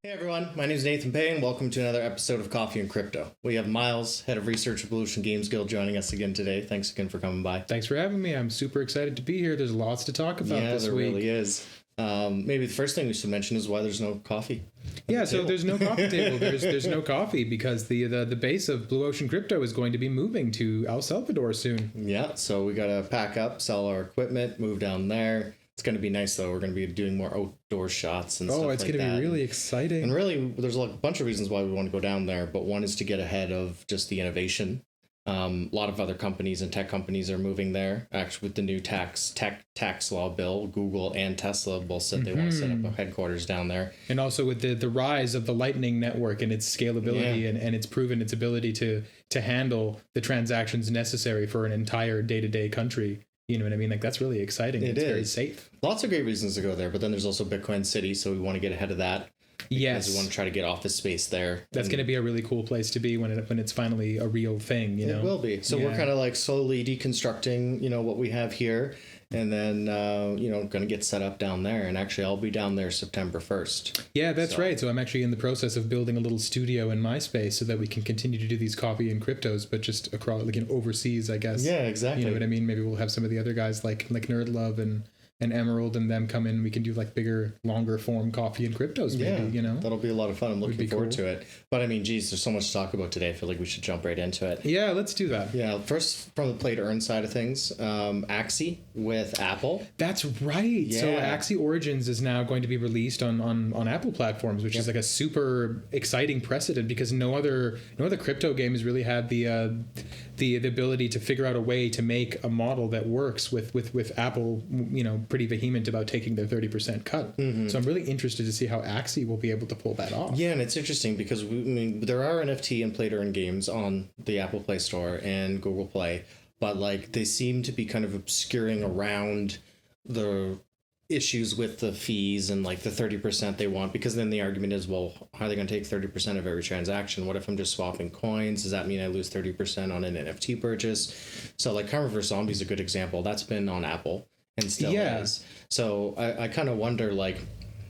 Hey everyone, my name is Nathan Payne. Welcome to another episode of Coffee and Crypto. We have Miles, head of research at Blu Ocean Games Guild, joining us again today. Thanks again for coming by. Thanks for having me. I'm super excited to be here. There's lots to talk about this week. Yeah, there really is. Maybe the first thing we should mention is why there's no coffee. Yeah, so there's no coffee table. There's no coffee because the base of Blu Ocean Crypto is going to be moving to El Salvador soon. Yeah, so we got to pack up, sell our equipment, move down there. It's going to be nice, though. We're going to be doing more outdoor shots and stuff like that. Oh, it's going to be really exciting. And really, there's a bunch of reasons why we want to go down there, but one is to get ahead of just the innovation. A lot of other companies and tech companies are moving there. Actually, with the new tax law bill, Google and Tesla both said they want to set up a headquarters down there. And also with the rise of the Lightning Network and its scalability and it's proven its ability to handle the transactions necessary for an entire day-to-day country. You know what I mean? Like, that's really exciting. It's very safe. Lots of great reasons to go there, but then there's also Bitcoin City, so we want to get ahead of that. Yes. Because we want to try to get office space there. That's going to be a really cool place to be when it's finally a real thing, you know? It will be. So we're kind of like slowly deconstructing, what we have here. And then, going to get set up down there. And actually, I'll be down there September 1st. Yeah, that's right. So I'm actually in the process of building a little studio in my space so that we can continue to do these coffee and cryptos, but just across, overseas, I guess. Yeah, exactly. You know what I mean? Maybe we'll have some of the other guys like Nerd Love and Emerald and them come in. We can do like bigger, longer form coffee and cryptos, maybe, That'll be a lot of fun. I'm looking forward to it. But I mean, geez, there's so much to talk about today. I feel like we should jump right into it. Yeah, let's do that. Yeah, first from the play to earn side of things, Axie with Apple. That's right. Yeah. So Axie Origins is now going to be released on Apple platforms, which is like a super exciting precedent because no other crypto game has really had the ability to figure out a way to make a model that works with Apple, pretty vehement about taking their 30% cut. So I'm really interested to see how Axie will be able to pull that off. Yeah, and it's interesting because there are NFT and play to earn games on the Apple Play Store and Google Play, but like they seem to be kind of obscuring around the issues with the fees and like the 30% they want, because then the argument is, well, how are they going to take 30% of every transaction? What if I'm just swapping coins? Does that mean I lose 30% on an NFT purchase? So like Carver vs. Zombie is a good example. That's been on Apple and still is. So I kind of wonder, like,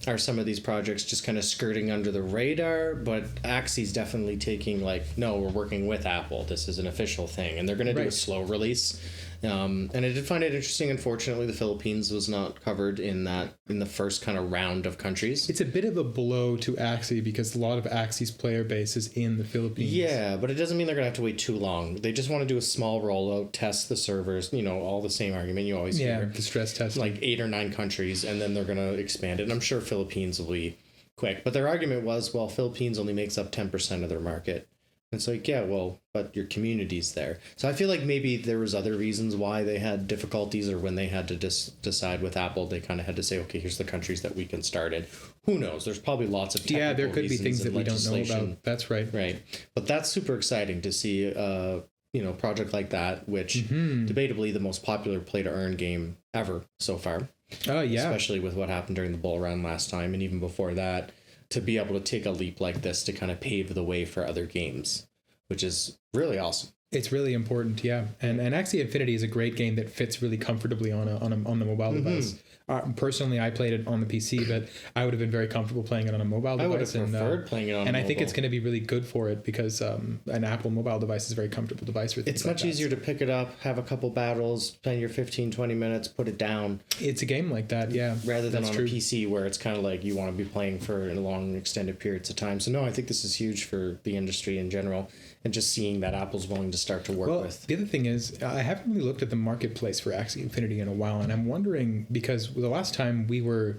are some of these projects just kind of skirting under the radar? But Axie's definitely taking like, no, we're working with Apple. This is an official thing. And they're going to do a slow release. And I did find it interesting. Unfortunately, the Philippines was not covered in the first kind of round of countries. It's a bit of a blow to Axie because a lot of Axie's player base is in the Philippines. Yeah, but it doesn't mean they're going to have to wait too long. They just want to do a small rollout, test the servers, all the same argument you always hear. Yeah, the stress test. Like 8 or 9 countries, and then they're going to expand it. And I'm sure Philippines will be quick. But their argument was, well, Philippines only makes up 10% of their market. It's like, yeah, well, but your community's there. So I feel like maybe there was other reasons why they had difficulties, or when they had to decide with Apple, they kind of had to say, okay, here's the countries that we can start in. Who knows? There's probably lots of technical there could be things that we don't know about. That's right. Right. But that's super exciting to see, a project like that, which debatably the most popular play to earn game ever so far. Oh, yeah. Especially with what happened during the bull run last time, and even before that. To be able to take a leap like this to kind of pave the way for other games, which is really awesome. It's really important, yeah. And Axie Infinity is a great game that fits really comfortably on the mobile device. Personally, I played it on the PC, but I would have been very comfortable playing it on a mobile device. I would have preferred playing it on. And I think it's going to be really good for it because an Apple mobile device is a very comfortable device for things. It's much easier to pick it up, have a couple battles, spend your 15-20 minutes, put it down. It's a game like that, yeah. Rather than on a PC where it's kind of like you want to be playing for long extended periods of time. So no, I think this is huge for the industry in general. And just seeing that Apple's willing to start to work with. The other thing is, I haven't really looked at the marketplace for Axie Infinity in a while, and I'm wondering, because the last time we were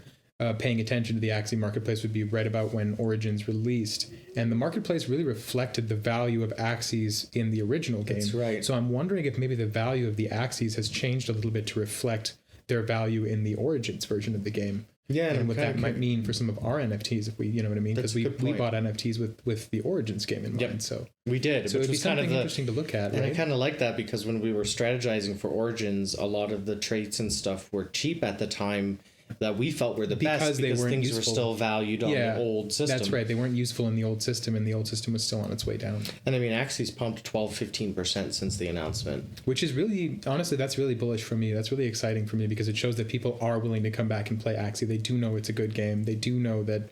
paying attention to the Axie marketplace would be right about when Origins released, and the marketplace really reflected the value of Axies in the original game. That's right. So I'm wondering if maybe the value of the Axies has changed a little bit to reflect their value in the Origins version of the game. Yeah, and what that might mean for some of our NFTs, if we, you know what I mean, because we bought NFTs with the Origins game in mind. So we did. So it'd be something interesting to look at. And I kind of like that because when we were strategizing for Origins, a lot of the traits and stuff were cheap at the time that we felt were the best because things were still valued on the old system. That's right. They weren't useful in the old system, and the old system was still on its way down. And I mean, Axie's pumped 12-15% since the announcement. Which is really, honestly, that's really bullish for me. That's really exciting for me because it shows that people are willing to come back and play Axie. They do know it's a good game. They do know that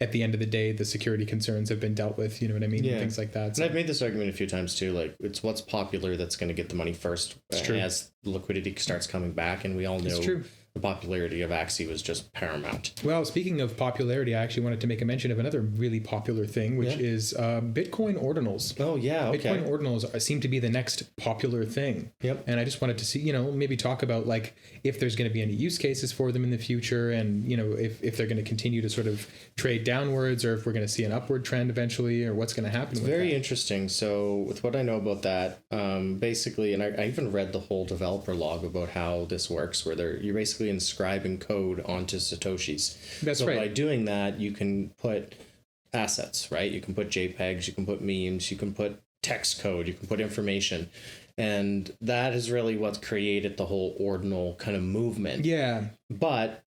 at the end of the day, the security concerns have been dealt with. You know what I mean? Yeah. And things like that. So. And I've made this argument a few times too. Like, it's what's popular that's going to get the money first as liquidity starts coming back. And we all know the popularity of Axie was just paramount. Well, speaking of popularity, I actually wanted to make a mention of another really popular thing, which is Bitcoin Ordinals. Oh, yeah. Okay. Bitcoin Ordinals seem to be the next popular thing. Yep. And I just wanted to see, maybe talk about like if there's going to be any use cases for them in the future, and, if they're going to continue to sort of trade downwards, or if we're going to see an upward trend eventually, or what's going to happen with Very that. interesting. So with what I know about that, basically, and I even read the whole developer log about how this works, where you're basically inscribing code onto Satoshis. That's right. By doing that, you can put assets, right? You can put JPEGs, you can put memes, you can put text code, you can put information. And that is really what's created the whole ordinal kind of movement. Yeah. But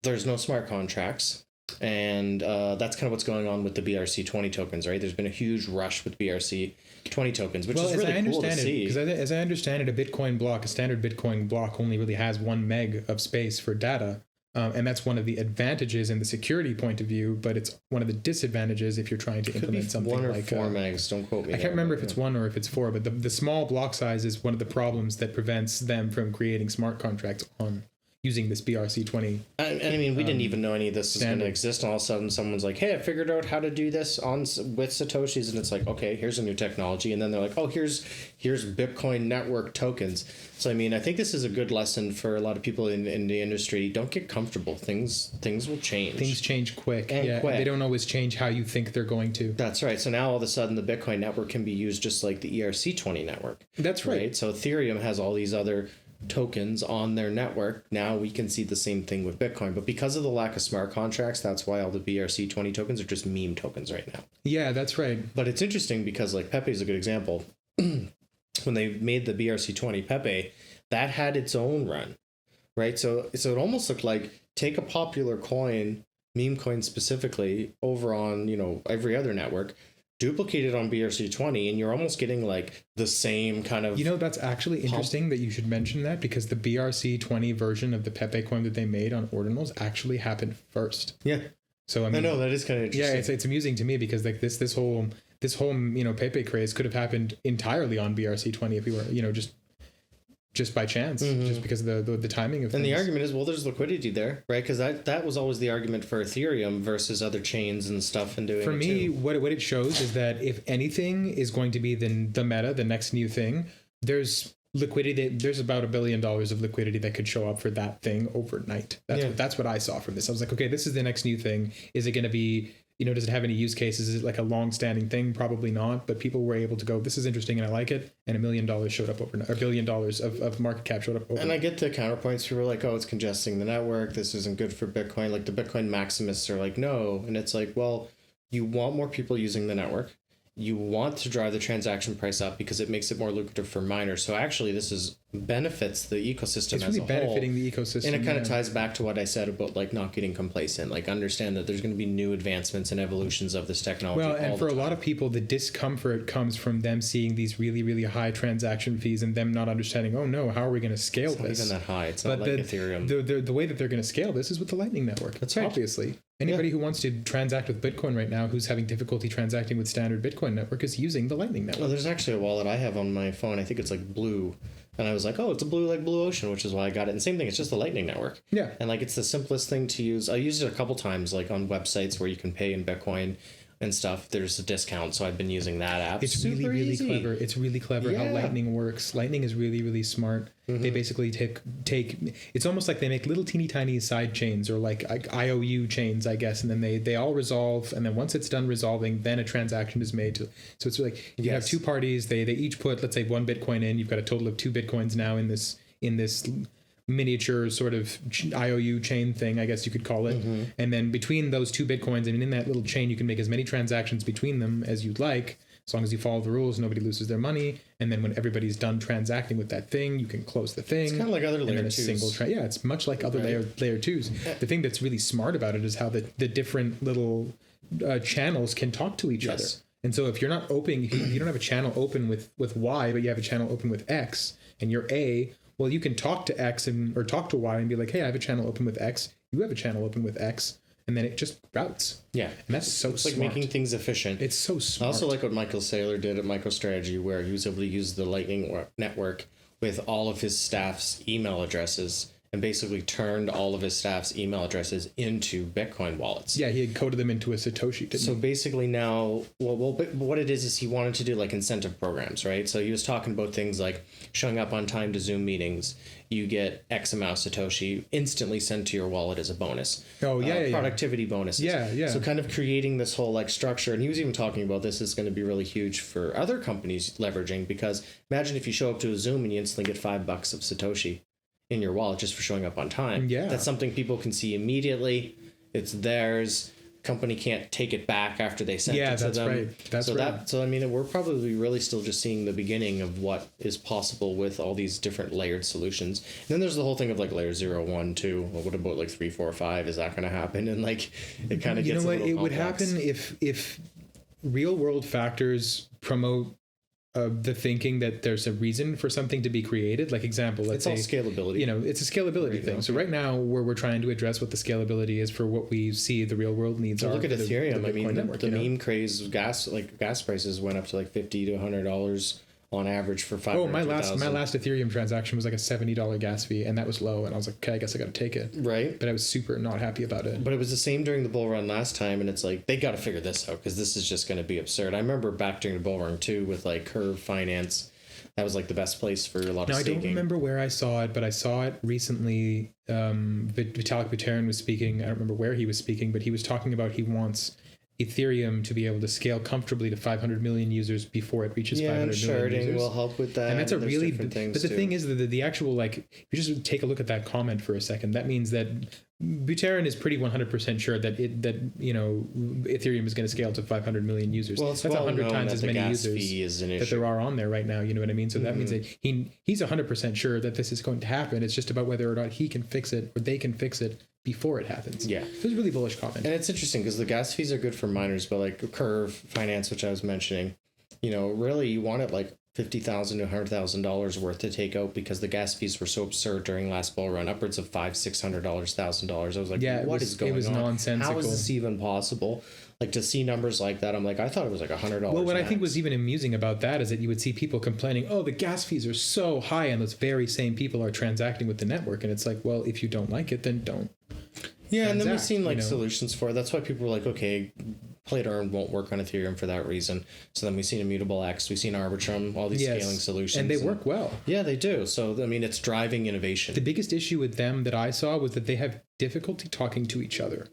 there's no smart contracts. And that's kind of what's going on with the BRC20 tokens, right? There's been a huge rush with BRC20 tokens, which is really cool to see. Because as I understand it, a standard Bitcoin block only really has 1 meg of space for data. And that's one of the advantages in the security point of view, but it's one of the disadvantages if you're trying to implement something 1 or like 4 megs. Don't quote me. I can't remember if it's 1 or if it's 4, but the small block size is one of the problems that prevents them from creating smart contracts on using this BRC20. And I mean, we didn't even know any of this was going to exist, and all of a sudden someone's like, hey, I figured out how to do this with Satoshis, and it's like, okay, here's a new technology, and then they're like, oh, here's Bitcoin network tokens. So, I mean, I think this is a good lesson for a lot of people in the industry. Don't get comfortable. Things will change. Things change quick. And quick. They don't always change how you think they're going to. That's right. So now all of a sudden the Bitcoin network can be used just like the ERC20 network. That's right. So Ethereum has all these other tokens on their network. Now we can see the same thing with Bitcoin, but because of the lack of smart contracts, that's why all the BRC20 tokens are just meme tokens right now. Yeah, that's right. But it's interesting because like Pepe is a good example. When they made the BRC20 Pepe, that had its own run, right? So it almost looked like take a popular coin, meme coin specifically, over on every other network, duplicate it on BRC20, and you're almost getting like the same kind of... that's actually interesting that you should mention that, because the BRC20 version of the Pepe coin that they made on Ordinals actually happened first. Yeah. So I mean, know that is kind of interesting. Yeah, it's amusing to me because like this whole Pepe craze could have happened entirely on BRC20 if we were just by chance, just because of the timing of things. And the argument is, well, there's liquidity there, right? Because that was always the argument for Ethereum versus other chains and stuff and doing For it me, too. what it shows is that if anything is going to be the meta, the next new thing, there's liquidity. There's about $1 billion of liquidity that could show up for that thing overnight. That's what I saw from this. I was like, okay, this is the next new thing. Is it going to be... does it have any use cases? Is it like a long-standing thing? Probably not. But people were able to go, this is interesting and I like it. And $1 million showed up overnight. Or $1 billion of market cap showed up overnight. And I get the counterpoints. People are like, oh, it's congesting the network. This isn't good for Bitcoin. Like the Bitcoin maximists are like, no. And it's like, well, you want more people using the network. You want to drive the transaction price up because it makes it more lucrative for miners. So actually, this benefits the ecosystem as a whole. It's really benefiting the ecosystem. And it kind of ties back to what I said about like not getting complacent. Like understand that there's going to be new advancements and evolutions of this technology. Well, and for a lot of people, the discomfort comes from them seeing these really, really high transaction fees and them not understanding, oh no, how are we going to scale this? It's not even that high. It's not like Ethereum. The way that they're going to scale this is with the Lightning Network. That's right. Obviously. Anybody who wants to transact with Bitcoin right now who's having difficulty transacting with standard Bitcoin network is using the Lightning Network. Well, there's actually a wallet I have on my phone. I think it's like Blue. And I was like, oh, it's a blue like Blue Ocean, which is why I got it. And same thing, it's just the Lightning Network. Yeah. And like it's the simplest thing to use. I used it a couple times, like on websites where you can pay in Bitcoin and stuff. There's a discount, so I've been using that app. It's super really easy. clever. It's really clever how Lightning works. Lightning is really, really smart. They basically take it's almost like they make little teeny tiny side chains or like IOU chains, I guess, and then they all resolve, and then once it's done resolving, then a transaction is made. So it's like you have two parties, they each put, let's say, 1 Bitcoin in. You've got a total of 2 Bitcoins now in this miniature sort of IOU chain thing, I guess you could call it. And then between those 2 Bitcoins and in that little chain, you can make as many transactions between them as you'd like. As long as you follow the rules, nobody loses their money. And then when everybody's done transacting with that thing, you can close the thing. It's kind of like other layer 2s. Yeah, it's much like other layer 2s. The thing that's really smart about it is how the different little channels can talk to each other. And so if you're not open, if you don't have a channel open with Y, but you have a channel open with X, and you're A, well, you can talk to X or talk to Y and be like, hey, I have a channel open with X. You have a channel open with X. and then it just routes. Yeah. And that's so it's smart. like making things efficient. It's so smart. I also like what Michael Saylor did at MicroStrategy, where he was able to use the Lightning Network with all of his staff's email addresses and basically turned all of his staff's email addresses into Bitcoin wallets. Yeah, he had coded them into a Satoshi, didn't So he? basically now, but what it is he wanted to do like incentive programs, right? So he was talking about things like showing up on time to Zoom meetings. You get X amount of Satoshi instantly sent to your wallet as a bonus. Oh, yeah, productivity bonuses. Yeah, yeah. So kind of creating this whole like structure. And he was even talking about this is going to be really huge for other companies leveraging, because imagine if you show up to a Zoom and you instantly get $5 of Satoshi in your wallet just for showing up on time. Yeah. That's something people can see immediately. It's theirs. Company can't take it back after they sent it to them. Right. That's right. So I mean, we're probably really still just seeing the beginning of what is possible with all these different layered solutions. And then there's the whole thing of like layer 0, 1, 2. Well, what about like 3, 4, 5? Is that going to happen? And like, it kind of gets a little complex. It would happen if real world factors promote the thinking that there's a reason for something to be created. Like example, let's say it's all scalability. It's a scalability thing. So right now we're trying to address what the scalability is for what we see the real world needs are. Look at Ethereum. The meme craze of gas prices went up to like $50 to $100 on average for 500. Oh, my last Ethereum transaction was like a $70 gas fee, and that was low, and I was like, okay, I guess I got to take it. Right. But I was super not happy about it. But it was the same during the bull run last time, and it's like they got to figure this out because this is just going to be absurd. I remember back during the bull run too with like Curve Finance. That was like the best place for a lot of staking. I don't remember where I saw it, but I saw it recently. Vitalik Buterin was speaking. I don't remember where he was speaking, but he was talking about he wants Ethereum to be able to scale comfortably to 500 million users before it reaches 500 million users. Sharding will help with that. And that's a really, but the thing is that the actual, like, if you just take a look at that comment for a second, that means that Buterin is pretty 100% sure that Ethereum is going to scale to 500 million users. Well, that's 100 times as many users that there are on there right now. You know what I mean? So that means that he's 100% sure that this is going to happen. It's just about whether or not he can fix it or they can fix it before it happens. Yeah. So it's a really bullish comment. And it's interesting because the gas fees are good for miners, but like Curve Finance, which I was mentioning, really you want it like $50,000 to $100,000 worth to take out because the gas fees were so absurd during last bull run, upwards of $500, $600, $1,000. I was like, what is going on? It was nonsensical. How is this even possible? Like to see numbers like that, I'm like, I thought it was like $100. Well, what I think was even amusing about that is that you would see people complaining, oh, the gas fees are so high, and those very same people are transacting with the network. And it's like, well, if you don't like it, then don't. Yeah, and then we've seen like solutions for it. That's why people were like, okay, play to earn won't work on Ethereum for that reason. So then we've seen Immutable X, we've seen Arbitrum, all these scaling solutions. And they work well. Yeah, they do. So, I mean, it's driving innovation. The biggest issue with them that I saw was that they have difficulty talking to each other.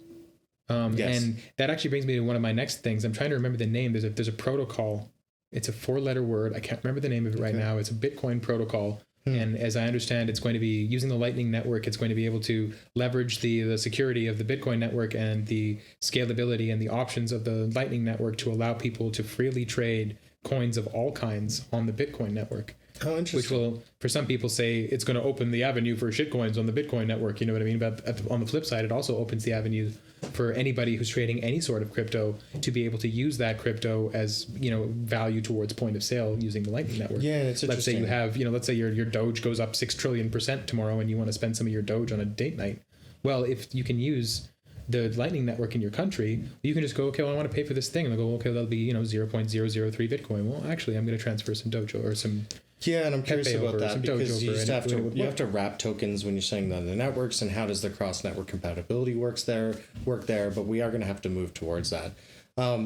And that actually brings me to one of my next things. I'm trying to remember the name. There's a protocol. It's a 4-letter word. I can't remember the name of it right now. It's a Bitcoin protocol. And as I understand, it's going to be using the Lightning Network. It's going to be able to leverage the security of the Bitcoin network and the scalability and the options of the Lightning Network to allow people to freely trade coins of all kinds on the Bitcoin network. Oh, interesting. Which will, for some people, say it's going to open the avenue for shitcoins on the Bitcoin network. You know what I mean? But on the flip side, it also opens the avenue for anybody who's trading any sort of crypto to be able to use that crypto as, value towards point of sale using the Lightning Network. Yeah, it's interesting. Let's say you have, let's say your Doge goes up 6 trillion% tomorrow and you want to spend some of your Doge on a date night. Well, if you can use the Lightning Network in your country, you can just go, okay, well, I want to pay for this thing. And they'll go, okay, that'll be, 0.003 Bitcoin. Well, actually, I'm going to transfer some Dojo or some... Yeah, and I'm curious about that because you have to wrap tokens when you're saying that on the networks, and how does the cross-network compatibility work there? But we are going to have to move towards that.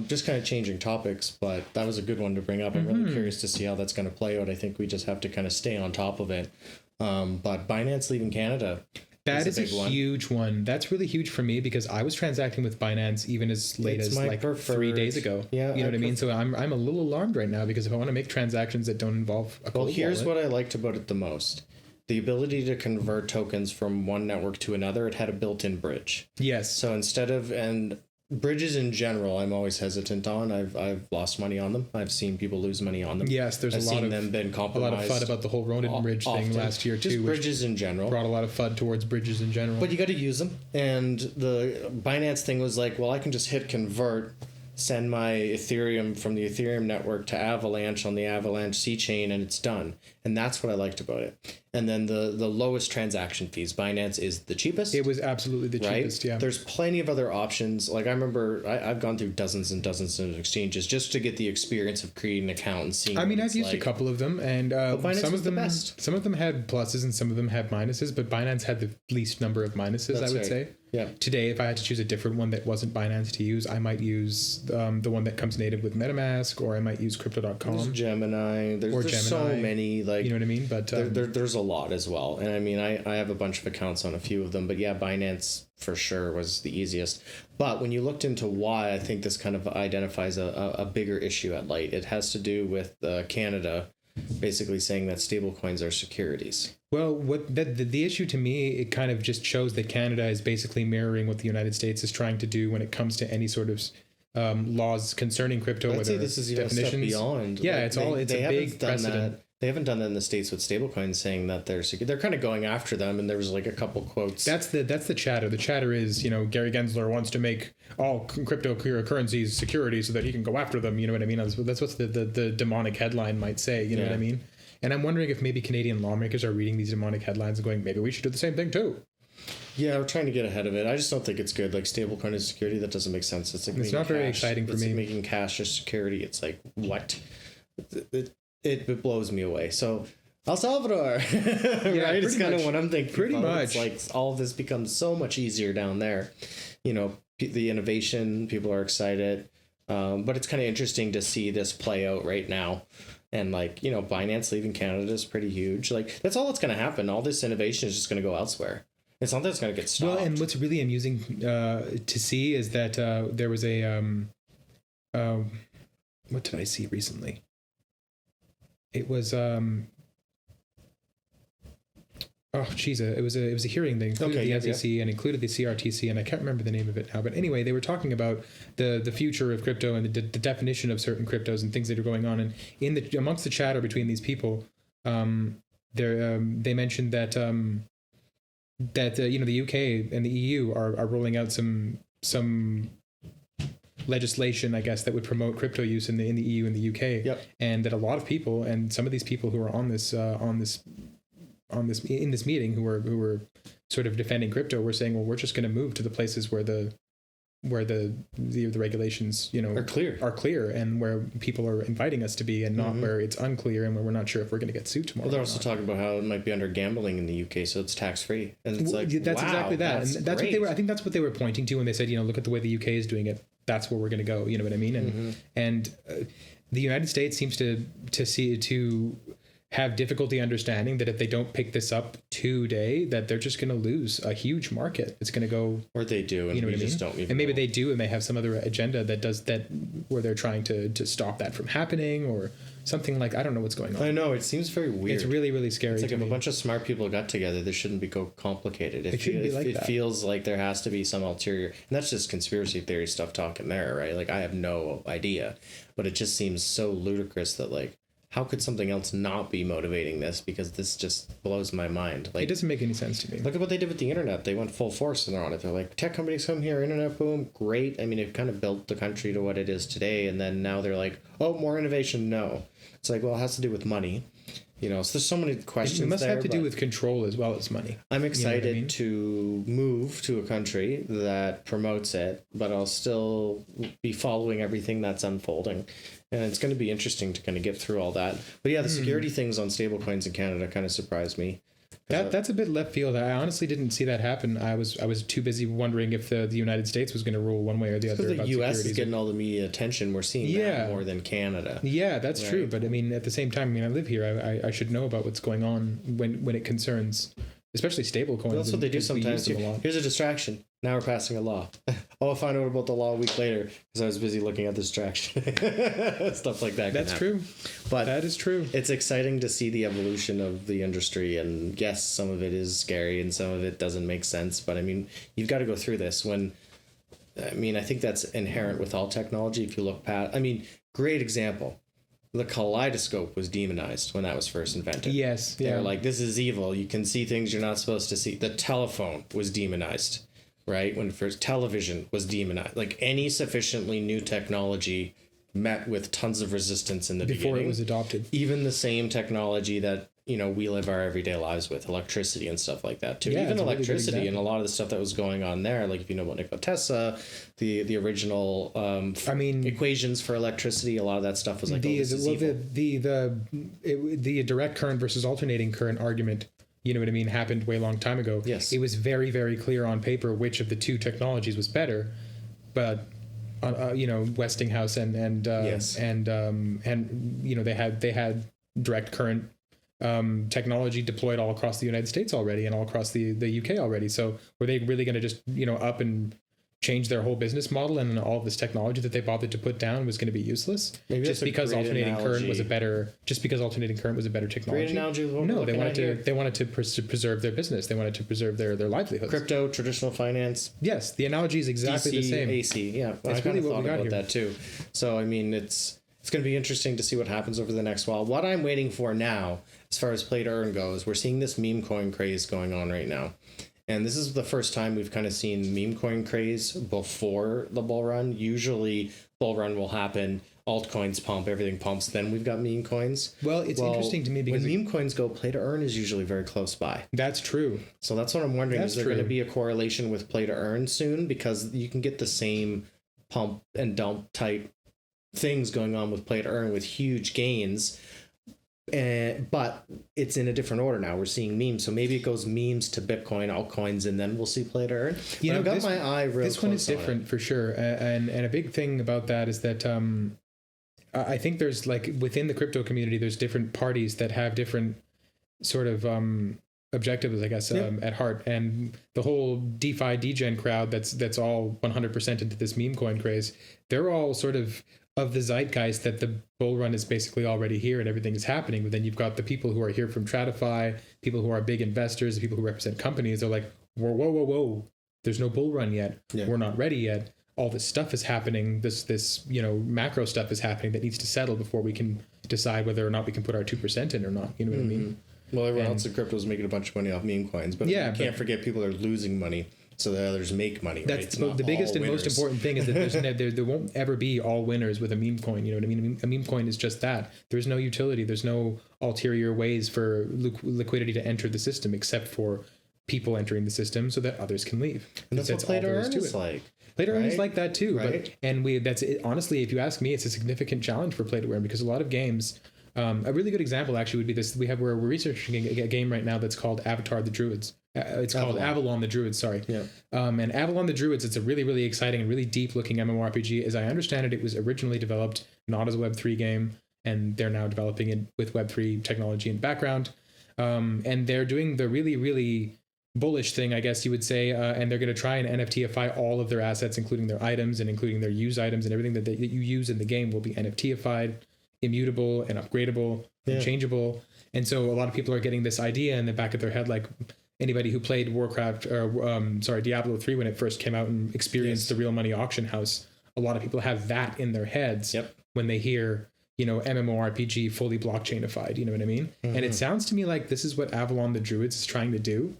Just kind of changing topics, but that was a good one to bring up. I'm really curious to see how that's going to play out. I think we just have to kind of stay on top of it. But Binance leaving Canada. That is a huge one. That's really huge for me because I was transacting with Binance even as late as like 3 days ago. Yeah, you know what I mean? So I'm a little alarmed right now because if I want to make transactions that don't involve a cold here's what I liked about it the most. The ability to convert tokens from one network to another, it had a built-in bridge. Yes. So instead of, and bridges in general, I'm always hesitant on. I've lost money on them. I've seen people lose money on them. Yes, there's a lot of FUD about the whole Ronin bridge thing last year too. Just bridges in general brought a lot of FUD towards bridges in general. But you got to use them. And the Binance thing was like, well, I can just hit convert send my Ethereum from the Ethereum network to Avalanche on the Avalanche C chain, and it's done. And that's what I liked about it. And then the lowest transaction fees. Binance is the cheapest. It was absolutely the cheapest, yeah. There's plenty of other options. Like I remember I've gone through dozens and dozens of exchanges just to get the experience of creating an account and seeing. I mean, I've used a couple of them, and some of them had pluses and some of them had minuses, but Binance had the least number of minuses, I would say. Yeah. Today, if I had to choose a different one that wasn't Binance to use, I might use the one that comes native with MetaMask, or I might use Crypto.com. There's Gemini. There's so many. Like, you know what I mean? But there's a lot as well. And I mean, I have a bunch of accounts on a few of them. But yeah, Binance for sure was the easiest. But when you looked into why, I think this kind of identifies a bigger issue at light. It has to do with Canada basically saying that stablecoins are securities. Well, the issue to me, it kind of just shows that Canada is basically mirroring what the United States is trying to do when it comes to any sort of laws concerning crypto. I'd say this is even a step beyond. Yeah, it's a big precedent. They haven't done that in the States with stablecoins, saying that they're kind of going after them, and there was like a couple quotes. That's the chatter. The chatter is, Gary Gensler wants to make all cryptocurrencies securities so that he can go after them. You know what I mean? That's what the demonic headline might say. You know what I mean? And I'm wondering if maybe Canadian lawmakers are reading these demonic headlines and going, maybe we should do the same thing too. Yeah, we're trying to get ahead of it. I just don't think it's good. Like stablecoin is security, that doesn't make sense. It's not very exciting for me. Like making cash as security. It's like, what? It blows me away. So El Salvador, right? It's kind of what I'm thinking. Pretty much. It's like all of this becomes so much easier down there. The innovation, people are excited. But it's kind of interesting to see this play out right now. And Binance leaving Canada is pretty huge. Like that's all that's going to happen. All this innovation is just going to go elsewhere. It's not that it's going to get stopped. Well, and what's really amusing to see is that there was a what did I see recently? It was it was a hearing that included the SEC and included the CRTC, and I can't remember the name of it now. But anyway, they were talking about the future of crypto and the definition of certain cryptos and things that are going on. And amongst the chatter between these people, they mentioned that the UK and the EU are rolling out some legislation, I guess, that would promote crypto use in the EU and the UK. Yep. And that a lot of people, and some of these people who are in this meeting who were sort of defending crypto were saying, well, we're just going to move to the places where the regulations are clear and where people are inviting us to be, and not where it's unclear and where we're not sure if we're going to get sued tomorrow. Well, they're also talking about how it might be under gambling in the UK, so it's tax free, and it's like that's exactly that. That's and that's great. I think that's what they were pointing to when they said, look at the way the UK is doing it. That's where we're going to go. You know what I mean? And the United States seems to have difficulty understanding that if they don't pick this up today, that they're just going to lose a huge market. It's going to go, or they do, and we just don't even and maybe know. They do, and they have some other agenda that does that, where they're trying to stop that from happening, or something like, I don't know what's going on. I know, it seems very weird. It's really, really scary. It's like if a bunch of smart people got together, this shouldn't be complicated. It feels like there has to be some ulterior, and that's just conspiracy theory stuff talking there, right? Like I have no idea, but it just seems so ludicrous that like, how could something else not be motivating this? Because this just blows my mind. Like, it doesn't make any sense to me. Look at what they did with the internet. They went full force and they're on it. They're like, tech companies come here, internet boom, great. I mean, they've kind of built the country to what it is today. And then now they're like, oh, more innovation? No. It's like, well, it has to do with money. So there's so many questions. It must have to do with control as well as money. I'm excited to move to a country that promotes it, but I'll still be following everything that's unfolding. And it's going to be interesting to kind of get through all that. But yeah, the security things on stablecoins in Canada kind of surprised me. That's a bit left field. I honestly didn't see that happen. I was too busy wondering if the United States was going to rule one way or the other. Because the U.S. is getting all the media attention. We're seeing that more than Canada. Yeah, that's true. But I mean, at the same time, I live here. I should know about what's going on when it concerns, especially stablecoins. That's what they do sometimes. Here's a distraction. Now we're passing a law. I'll find out about the law a week later because I was busy looking at the distraction. Stuff like that. That's true. But that is true. It's exciting to see the evolution of the industry. And yes, some of it is scary and some of it doesn't make sense. But I mean, you've got to go through this I think that's inherent with all technology. If you look past, great example. The kaleidoscope was demonized when that was first invented. Yes. They're like, this is evil. You can see things you're not supposed to see. The telephone was demonized. right? When first television was demonized, like any sufficiently new technology met with tons of resistance in the before beginning. it was adopted. Even the same technology that, you know, we live our everyday lives with, electricity and stuff like that too. Yeah, even it's a really good electricity and a example. lot of the stuff that was going on there, like if you know about Nikola Tesla, the original equations for electricity, a lot of that stuff was like the direct current versus alternating current argument, you know what I mean, happened way long time ago. Yes. It was very, very clear on paper which of the two technologies was better, but you know, Westinghouse and you know, they had direct current technology deployed all across the United States already and all across the UK already. So were they really going to just, you know, up and change their whole business model, and all of this technology that they bothered to put down was going to be useless just because alternating current was a better technology? Great analogy. No, they wanted to preserve their business. They wanted to preserve their livelihoods. Crypto, traditional finance. Yes, the analogy is exactly the same. AC, yeah. I kind of thought about that too. So I mean, it's going to be interesting to see what happens over the next while. What I'm waiting for now, as far as play to earn goes, we're seeing this meme coin craze going on right now. And this is the first time we've kind of seen meme coin craze before the bull run. Usually bull run will happen, altcoins pump, everything pumps, then we've got meme coins. Well, it's interesting to me because when meme coins go, play to earn is usually very close by. That's true. So that's what I'm wondering. Is there going to be a correlation with play to earn soon? Because you can get the same pump and dump type things going on with play to earn with huge gains. But it's in a different order now. We're seeing memes, so maybe it goes memes to Bitcoin, altcoins, and then we'll see play to earn. You know, I've got my eye real this one is different for sure, and a big thing about that is that I think there's, like, within the crypto community, there's different parties that have different sort of objectives, I guess, at heart, and the whole DeFi degen crowd that's all 100% into this meme coin craze. They're all sort of the zeitgeist that the bull run is basically already here and everything is happening. But then you've got the people who are here from TradFi, people who are big investors, the people who represent companies. They're like, whoa. There's no bull run yet. Yeah. We're not ready yet. All this stuff is happening. This you know, macro stuff is happening that needs to settle before we can decide whether or not we can put our 2% in or not. You know what I mean? Well, everyone else in crypto is making a bunch of money off meme coins, but you can't forget people are losing money. So the others make money. That's the biggest and most important thing is that there won't ever be all winners with a meme coin. You know what I mean? A meme coin is just that. There's no utility. There's no ulterior ways for liquidity to enter the system except for people entering the system so that others can leave. And that's what play to earn is like. Play to earn is like that too. Right? That's it. Honestly, if you ask me, it's a significant challenge for play to earn because a lot of games. A really good example actually would be this. We're researching a game right now that's called Avatar the Druids. It's called Avalon the Druid, sorry. Yeah. And Avalon the Druids, it's a really, really exciting and really deep-looking MMORPG. As I understand it, it was originally developed not as a Web3 game, and they're now developing it with Web3 technology in the background. And they're doing the really, really bullish thing, I guess you would say, and they're going to try and NFTify all of their assets, including their items and including their use items, and everything that you use in the game will be NFTified, immutable, and upgradable, and changeable. And so a lot of people are getting this idea in the back of their head, like, anybody who played Diablo 3 when it first came out and experienced the real money auction house, a lot of people have that in their heads when they hear, you know, MMORPG fully blockchainified, you know what I mean? And it sounds to me like this is what Avalon the Druids is trying to do.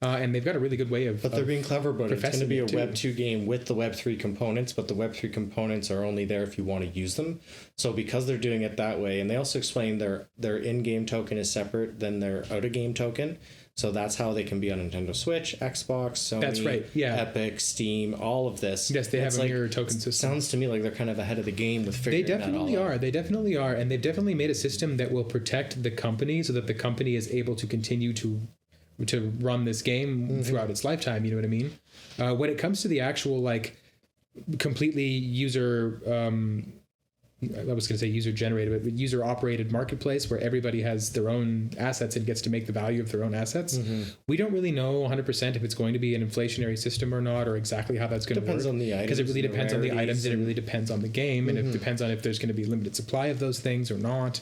And they've got a really good way of. But they're being clever about it. It's going to be a Web 2 game with the Web 3 components, but the Web 3 components are only there if you want to use them. So because they're doing it that way, and they also explain their in-game token is separate than their out-of-game token. So that's how they can be on Nintendo Switch, Xbox, Sony, that's right. Epic, Steam, all of this. Yes, they have a mirror token system. Sounds to me like they're kind of ahead of the game with figuring that all out. They definitely are. And they've definitely made a system that will protect the company so that the company is able to continue to run this game throughout its lifetime. You know what I mean? When it comes to the actual, like, completely user... I was going to say user generated, but user operated marketplace where everybody has their own assets and gets to make the value of their own assets. We don't really know 100% if it's going to be an inflationary system or not, or exactly how that's going to work. Depends on the items. Because it really depends on the items and it really depends on the game. And it depends on if there's going to be a limited supply of those things or not.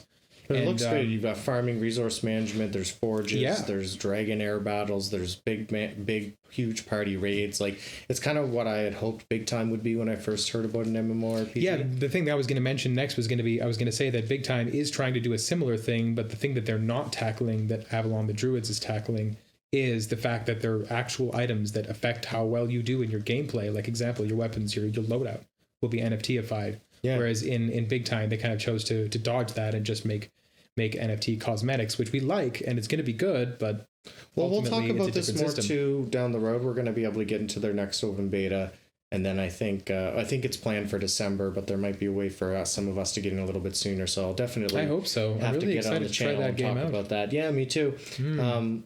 But it looks great. You've got farming, resource management. There's forges. There's dragon air battles. There's big, huge party raids. Like, it's kind of what I had hoped Big Time would be when I first heard about an MMORPG. Yeah, the thing that I was going to mention next was going to be, I was going to say that Big Time is trying to do a similar thing, but the thing that they're not tackling, that Avalon the Druids is tackling, is the fact that there are actual items that affect how well you do in your gameplay. Like example, your weapons, your loadout will be NFTified. Yeah. Whereas in big time, they kind of chose to dodge that and just make NFT cosmetics, which we like, and it's going to be good, but we'll talk about this more too down the road. We're going to be able to get into their next open beta, and then I think it's planned for December, but there might be a way for some of us to get in a little bit sooner. So I'll definitely. I hope so. Have I'm really to get on the excited to try channel that and game talk out. about that. Yeah, me too.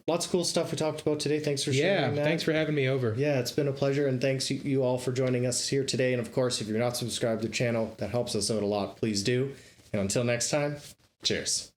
Lots of cool stuff we talked about today. Thanks for sharing that. Thanks for having me over. Yeah, it's been a pleasure, and thanks you all for joining us here today. And of course, if you're not subscribed to the channel, that helps us out a lot. Please do. And until next time, cheers.